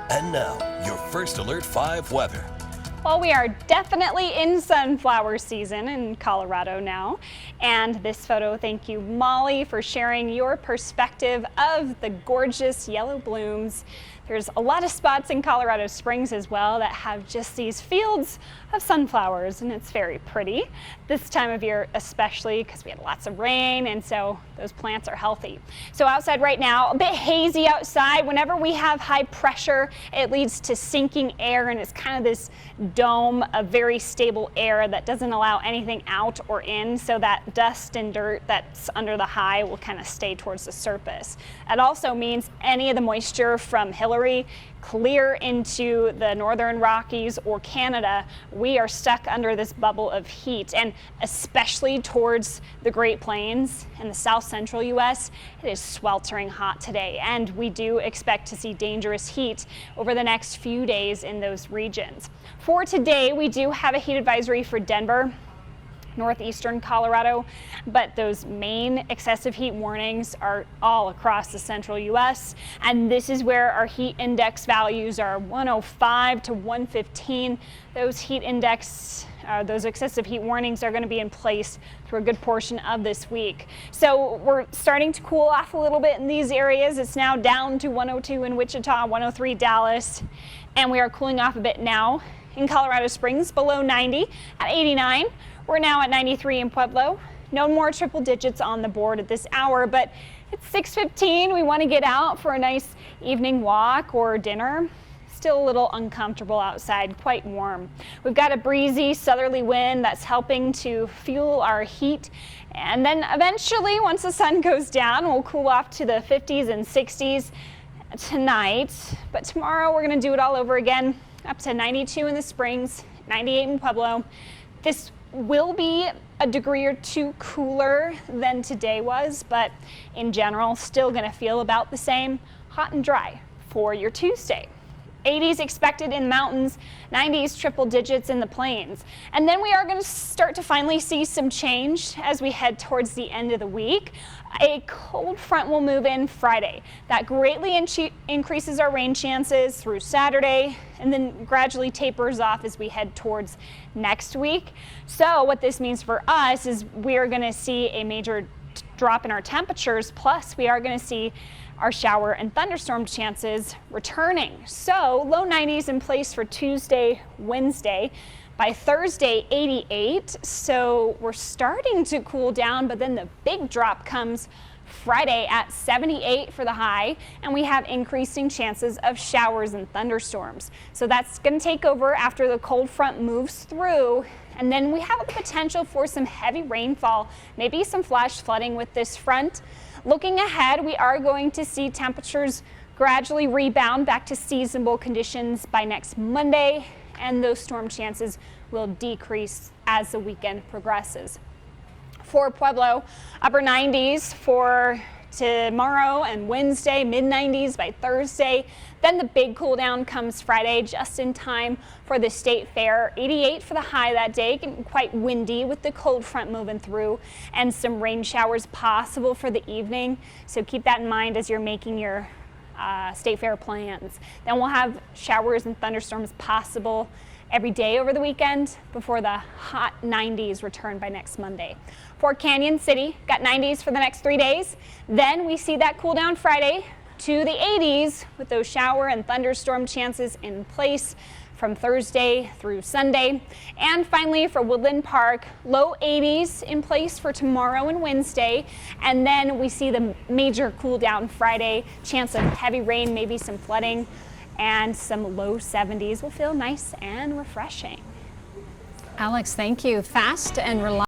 And now, your first Alert 5 weather. Well, we are definitely in sunflower season in Colorado now. And this photo, thank you, Molly, for sharing your perspective of the gorgeous yellow blooms. There's a lot of spots in Colorado Springs as well that have just these fields of sunflowers, and it's very pretty this time of year, especially because we had lots of rain, and so those plants are healthy. So outside right now, a bit hazy outside. Whenever we have high pressure, it leads to sinking air, and it's kind of this dome of very stable air that doesn't allow anything out or in, so that dust and dirt that's under the high will kind of stay towards the surface. It also means any of the moisture from Hillary clear into the northern Rockies or Canada, we are stuck under this bubble of heat, and especially towards the Great Plains and the south central U.S. it is sweltering hot today, and we do expect to see dangerous heat over the next few days in those regions. For today, we do have a heat advisory for Denver, northeastern Colorado, but those main excessive heat warnings are all across the central U.S. and this is where our heat index values are 105 to 115. Those heat index, those excessive heat warnings are going to be in place for a good portion of this week. So we're starting to cool off a little bit in these areas. It's now down to 102 in Wichita, 103 Dallas, and we are cooling off a bit now in Colorado Springs, below 90 at 89. We're now at 93 in Pueblo. No more triple digits on the board at this hour, but it's 6:15. We want to get out for a nice evening walk or dinner. Still a little uncomfortable outside, quite warm. We've got a breezy southerly wind that's helping to fuel our heat. And then eventually, once the sun goes down, we'll cool off to the 50s and 60s tonight. But tomorrow we're going to do it all over again, up to 92 in the Springs, 98 in Pueblo. This will be a degree or two cooler than today was, but in general, still going to feel about the same, hot and dry for your Tuesday. 80s expected in the mountains, 90s triple digits in the plains. And then we are going to start to finally see some change as we head towards the end of the week. A cold front will move in Friday. That greatly increases our rain chances through Saturday and then gradually tapers off as we head towards next week. So what this means for us is we are going to see a major drop in our temperatures, plus we are going to see our shower and thunderstorm chances returning. So low 90s in place for Tuesday, Wednesday. By Thursday, 88. So we're starting to cool down, but then the big drop comes Friday at 78 for the high, and we have increasing chances of showers and thunderstorms. So that's going to take over after the cold front moves through, and then we have a potential for some heavy rainfall, maybe some flash flooding with this front. Looking ahead, we are going to see temperatures gradually rebound back to seasonable conditions by next Monday, and those storm chances will decrease as the weekend progresses. For Pueblo, upper 90s for tomorrow and Wednesday, mid 90s by Thursday. Then the big cool down comes Friday, just in time for the state fair. 88 for the high that day, getting quite windy with the cold front moving through, and some rain showers possible for the evening. So keep that in mind as you're making your state fair plans. Then we'll have showers and thunderstorms possible every day over the weekend before the hot 90s return by next Monday. For Canyon City, got 90s for the next 3 days. Then we see that cool down Friday to the 80s with those shower and thunderstorm chances in place from Thursday through Sunday. And finally for Woodland Park, low 80s in place for tomorrow and Wednesday. And then we see the major cool down Friday, chance of heavy rain, maybe some flooding, and some low 70s will feel nice and refreshing. Alex, thank you. Fast and reliable.